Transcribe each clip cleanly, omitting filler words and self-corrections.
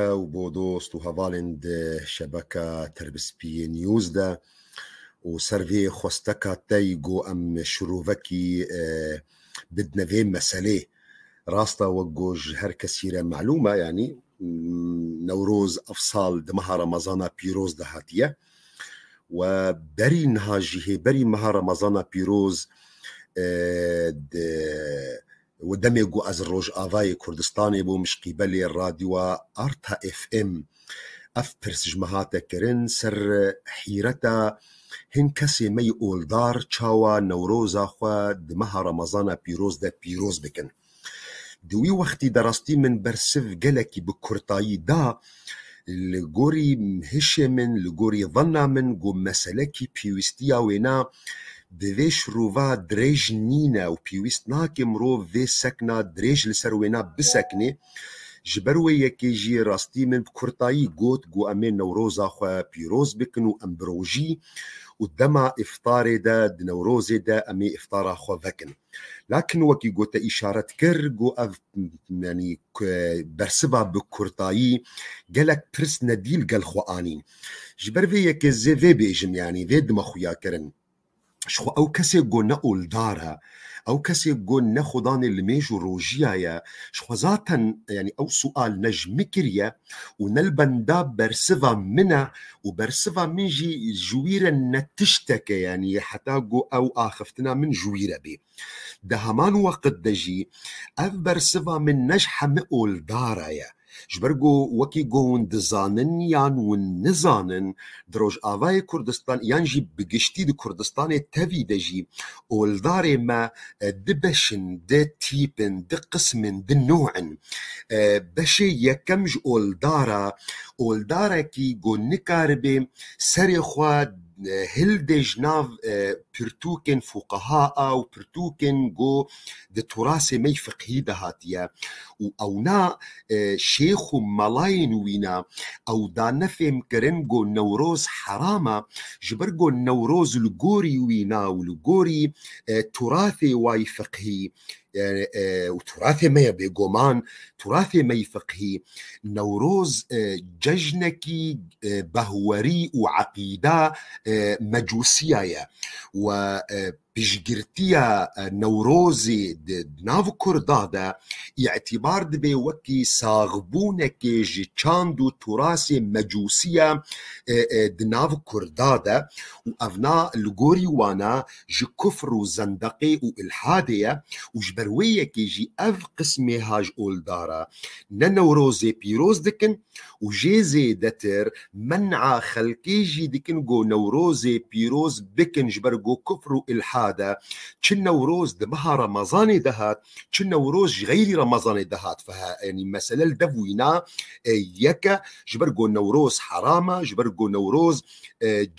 وبودوست وهافالند شبكة تربسبي نيوز دا وسرفي خوستكا تايجو أم شروفكي بدنا في مسألة راستا وجوج هر كثيرة معلومة يعني نوروز أفصال دمها رمضان بيروز دهاتية وبري نهاجيه بري مها رمضان بيروز ودمجو از روج آوای کردستانی بو مش قبلی الراديو ارتا اف ام اف پرسج مهاتا کرن سر حیرتا هن کسی می اولدار چاوا نوروزا خوا دمها رمضان پیروز دا پیروز بکن دوی وقتی درستی من برسف گلکی بکرتایی دا لگوری مهش من لگوری ظنا من گو مسلکی پیوستیا وینا بویش رووا دریج نینا و پیوست ناکی مرو وی سکنا دریج لسر وینا بسکنی جبروی یکی جی راستی من بکرتایی گوت گو امین نوروزا خوا پیروز بکن و امبروجی و دما افطار دا نوروز دا امي افطار خوا فكن لكن وكي قلت إشارة كر جو يعني برسبا بكرتاي قالك برس نديل قال خواني جبر في يك زي بيجم يعني في دم خويا كرن شخو او كسي جو نقول دارها او كسي جو ناخدان الميجو روجيا شخو ذاتا يعني او سؤال نجم كريا ونلبندا برسفا منا وبرسفا منجي جويرا نتشتكي يعني حتى جو او اخفتنا من جويرا بي ده همان وقت دجي اف برسفا من نجحة مقول دارا جبرجو وكي جون دزانن يان ونزانن دروج آوای كردستان يانجي بگشتي د كردستان تفي دجي اولداري ما دبشن د تيبن د قسمن د نوعن بشي يكمج اولدارا كي جو نكاربي سري خواد هلدج ناف برتوكن فقهاء و برتوكن جو د تراث مي فقهي دهاتيا او نا شيخ ملاين وينا او دا نفهم كرن جو نوروز حرامة جبر جو نوروز لغوري وينا ولغوري تراثي واي فقهي وتراثي ما بيقومان تراثي ما فقهي نوروز ججنكي بهوري وعقيدة مجوسية و بجرتيا نوروزي ناف كردادا اعتبار دبي وكي صاغبونك جيشاندو تراثي مجوسية دناف كردادا وأفنا لغوري وانا جي كفر وزندقي والحادية وجبروية كي جي أف قسمي هاج أولدارا نوروزي بيروز دكن وجيزي دتر منع خلقي جي دكن جو نوروزي بيروز بكن جبرجو كفر والحادية هذا كن نوروز دمها رمضان دهات كن نوروز غير رمضان دهات فها يعني مسألة الدفوينا يكا جبرجو نوروز حرامة جبرجو نوروز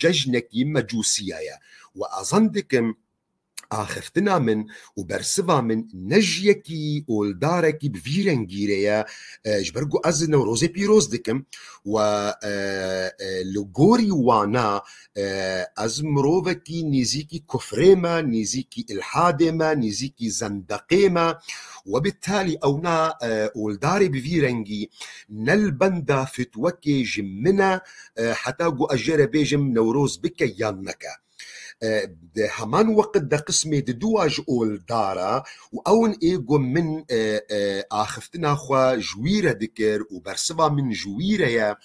ججنك مجوسية وأظن دكم آخفتنا من وبرسفا من نجيكي ولداركي بفيرنجيريا جبرجو أز نوروزي بيروز دكم و لغوري وانا أز مروفكي نيزيكي كفريما نيزيكي الحادما نيزيكي زندقيما وبالتالي أونا ولداري بفيرنجي نلبندا فتوكي جمنا حتى جو أجير بيجم نوروز بك يانكا همان وقت دا قسمي دواج اول دارا واون ايجو من اخفتنا خوا جويرة دكر وبرسبا من جويرة يا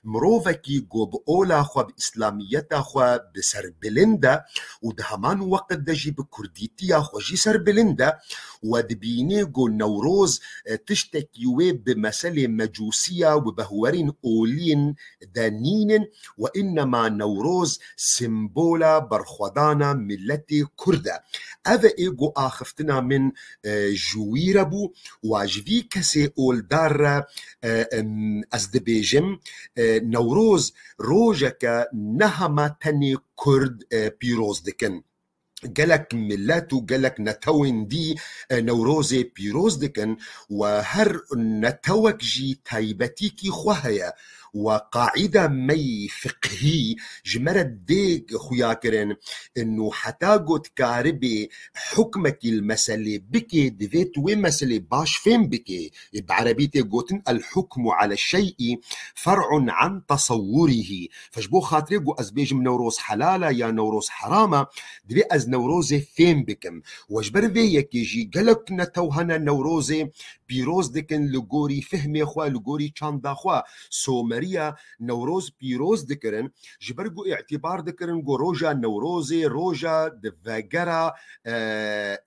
مروفكي جو بأولا خوا بإسلاميتا خوا بسر بلندا وده همان وقت دا جي بكرديتيا خوا جي سر بلندا ودبيني جو نوروز تشتكيوه بمسألة مجوسية وبهورين أولين دانين وإنما نوروز سيمبولا برخودانا ملتي كردة هذا إيجو آخفتنا من جويربو واجفي كسي أول دار أزدبيجم نوروز روجك نهما تاني كرد بيروز دكن قالك ملاتو قالك نتوين دي نوروزي بيروز دكن وهر نتوك جي تايبتيكي خوهيا وقاعدة مي فقهي جمرت ديك خويا كرن انه حتاقو تكاربي حكمك المسألة بكي دفيت وين مسألة باش فين بكي بعربيتي قوتن الحكم على الشيء فرع عن تصوره فجبو خاطري قو أزبيج من نوروز حلالة يا نوروز حرامة دبي از نوروزي فين بكم وجبر في يجي قالك نتوهنا نوروزي بيروز دكن لغوري فهمي خوا لغوري چاندا خوا سومريا نوروز بيروز دكرن جبرقو اعتبار دكرن قو روجا نوروزي روجا دفاقرا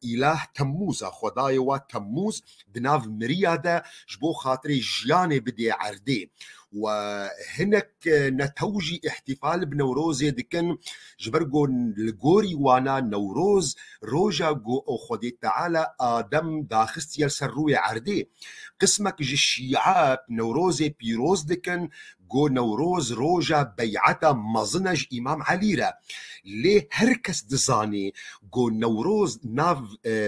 إله تموزا خداي وا تموز بناف مريادا جبو خاطري جياني بدي عردي وهناك نتوجي احتفال بنوروز دكن جبرقو الجوري وانا نوروز روجا جو خدي تعالى آدم داخست يلسروي عردي قسمك جي الشيعة نوروز بيروز دكن جو نوروز روجا بيعتا مزنج إمام عليرا ليه هركس دزاني جو نوروز ناف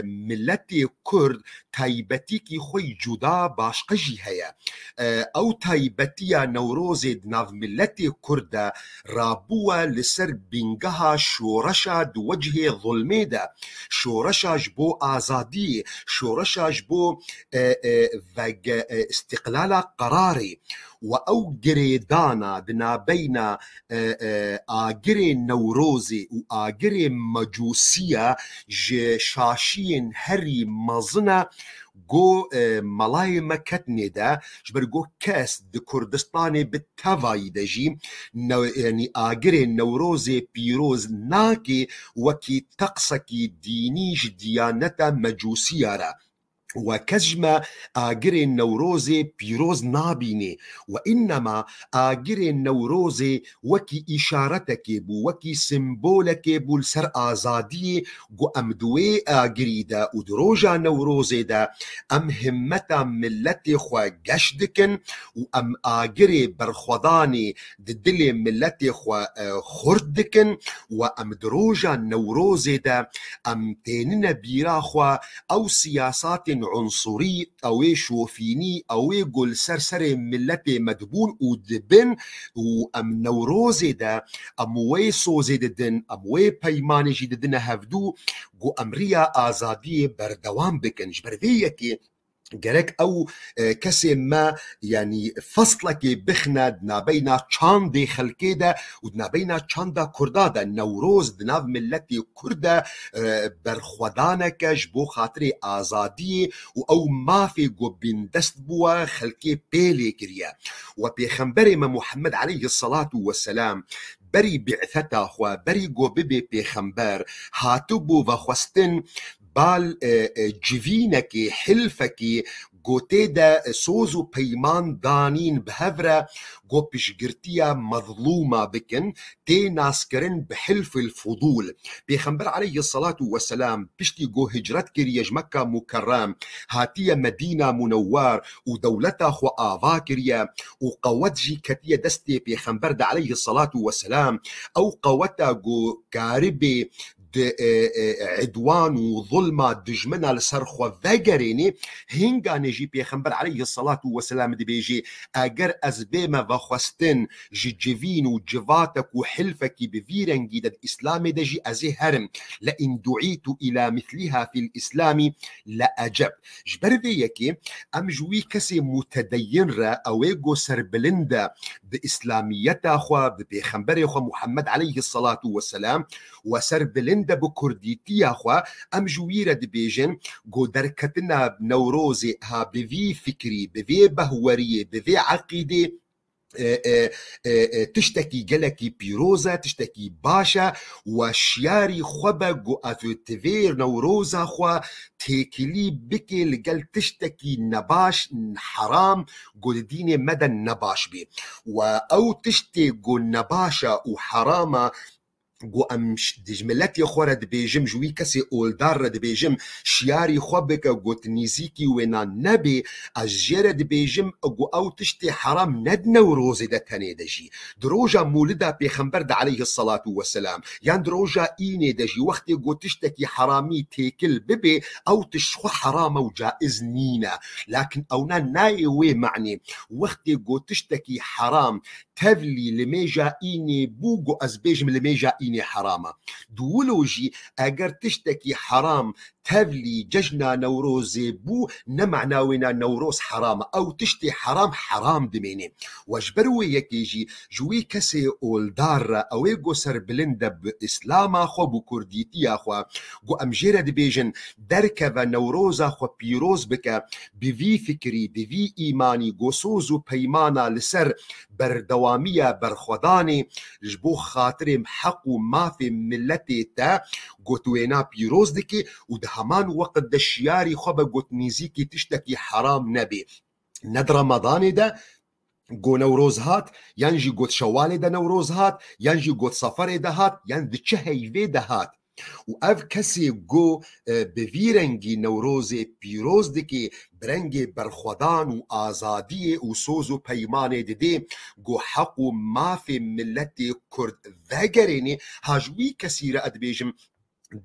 ملتي كرد تايبتيكي خوي جدا باشقجي هيا أو تايبتيا نوروز ناف ملتي كرد رابوا لسر بنجها شورشا دوجه ظلميدا شورشا جبو آزادي شورشا جبو استقلال قراري وأو جريدانا دنا بين آجري نوروزي وآجري مجوسية شاشين هري مزنا جو ملاي مكتني دا جبر جو كاس دي كردستاني بالتفاي دجي يعني آجري نوروزي بيروز ناكي وكي تقسكي دينيش ديانتا مجوسية را وكجما آجري النوروزي بيروز نابيني وإنما آجري النوروزي وكي إشارتك بو وكي سمبولك بو لسر آزادي جو أمدوي آجري دا ودروجا نوروزي دا أم همتا ملتي خوا جشدكن وأم آجري برخوضاني ددلي ملتي خوا خردكن وأم دروجا نوروزي دا أم تيننا بيرا خوا أو سياسات عنصري أو شوفيني أو قول سرسر ملتي مدبون ودبن وأم نوروزي دا أموي سوزي ددن أموي بيماني جددن هفدو قو أمريا آزادية بردوام بكن جبرذيكي جرك أو كسي ما يعني فصلك بخنا دنا بينا چاندي خلقيدا ودنا بينا چاندا كردادا نوروز دناف ملتي كردا برخودانك جبو خاطري آزادي أو ما في جو بندست بوا خلقي بيلي كريا وبيخنبري ما محمد عليه الصلاة والسلام بري بعثتا خوا بري جو ببي بيخنبر هاتبو وخوستن بال جفينكي حلفكي جوتيدا سوزو بيمان دانين بهفرة جو بشجرتيا مظلومة بكن تي ناسكرن بحلف الفضول بيخنبر عليه الصلاة والسلام بشتي جو هجرت كريج مكة مكرم هاتيا مدينة منوار ودولتها خو آفا كريا وقوات جي كتيا دستي بيخنبر عليه الصلاة والسلام أو قوتا جو كاربي عدوان وظلمة دجمنا لسرخوا ذاقريني هنگا نجي بيخنبر عليه الصلاة والسلام دي بيجي اگر ازبيما وخوستن جيجيفين وجفاتك وحلفك بفيرنجي دا الإسلام دجي ازي هرم لئن دعيت إلى مثلها في الإسلام لأجب جبر ذيكي ام جوي كسي متدين را اويقو سربلندا بإسلاميتا خوا بيخنبر خوا محمد عليه الصلاة والسلام وسربلندا بكرديتي أخوا أم جويرة دبيجن جو دركتنا نوروزي ها بفي فكري بفي بهورية بفي عقيدة تشتكي جلكي بيروزا تشتكي باشا وشياري خبا جو أثوتفير نوروزا خوا تيكلي بكي لقل تشتكي نباش حرام جو ديني مدى النباش بي أو تشتكي جو نباشا وحراما گو ام دجملتی خورد بیجم جوی کسی اولدار رد بیجم شیاری خواب که گوت نیزیکی و نا نبی از جرد بیجم گو او تشتی حرام ند نوروز ده تنه دجی دروجا مولده پیغمبر ده علیه الصلاة والسلام یان دروجا اینه دجی وقتی گو تشتکی حرامی تیکل ببی او تشخو حرام و جائز نینا لكن اونا نايوي معني وقتی گو تشتکی حرام تفلي لميجا إيني بوغو أزبيجم لميجا إيني حرامة دولوجي أجر تشتكي حرام تفلي ججنا نوروز بو نمعناونا نوروز حرامة أو تشتي حرام دميني واجبروي يكيجي جوي كسي أولدار أو يجو سر بلندا بإسلاما خو بكرديتيا خو جو أمجيرة دبيجن دركبا نوروزا خو بيروز بكا بفي فكري بفي إيماني جو سوزو بيمانا لسر بردوامية برخوداني جبو خاطري حقو ما في ملتي تا قوتوينا بيروز دكي ودهمان وقت دشياري خبا قوت نيزيكي تشتكي حرام نبي ند رمضان ده گو نوروز هات ينجي قوت شوالي ده نوروز هات ينجي قوت صفر ده هات ين دچه هيوه ده هات و اف کسی گو بویرنگی نوروز پیروز دکی برنگ برخودان و آزادی و سوز و پیمان دیده گو حق و مافی ملت کرد وگرینی هاجوی کسی را ادبیجم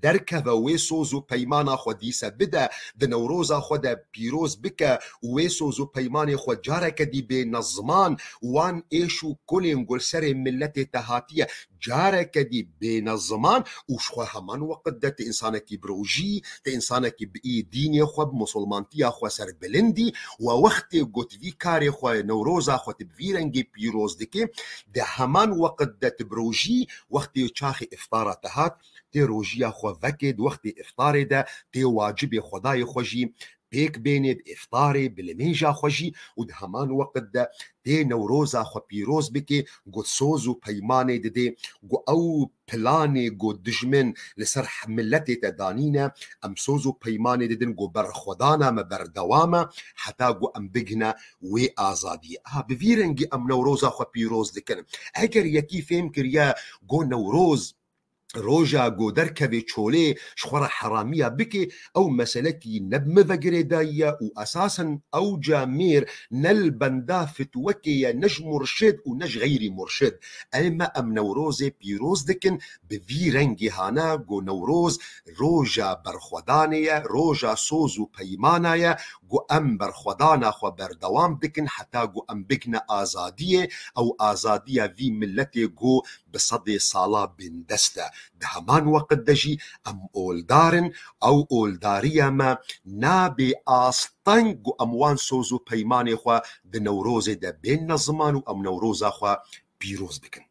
دركه ويسوزو بيمانا خو ديسا بدا دنوروزا خو دا بيروز بكا ويسوزو بيماني خو جارك دي بنظمان وان ايشو كولين قول سري ملتي تهاتية جارك دي بنظمان وشخو همان وقت دا تإنسانك بروجي تإنسانك بإي ديني خو بمسلمانتيا خو سر بلندي ووقت قوت في كاري خو نوروزا خو تبفيرنجي بيروز دكي دا همان وقت دا تبروجي وقت يوچاخي افطارة تهات تي روجيا خو وكد وقت افطاري ده تي واجب خداي خوجي بيك بيني بافطاري بالميجا خوجي ودهمان وقت ده تي نوروزا خو بيروز بكي قد سوزو بيماني دي قو او بلاني قو دجمن لسرح ملتي تدانينا ام سوزو بيماني دي قو برخودانا ما بردواما حتى قو ام بجنا وي آزادي بفيرنجي ام نوروزا خو بيروز دكن اگر يكي فهم كريا قو نوروز روجا گو درکوی چوله شخورا حرامية بكي او مسلكي نبم فقريدايا و اساسا او جامير نل بندا فتوكي نج مرشد و نج غيري مرشد اما ام نوروز بيروز دكن بفي رنگي هانا گو نوروز روجا برخودانيا روجا سوزو بيمانايا گو ام برخودانا خو بردوام دكن حتى گو ام بكنا آزادية او آزادية في ملتي گو بصدي صالة بندسته دهمان وقت دجي ام اولدارن او اولداريا ما نابي آستنگ و اموان سوزو پیماني خوا د نوروز ده بين نظمان و ام نوروز خوا بيروز بكن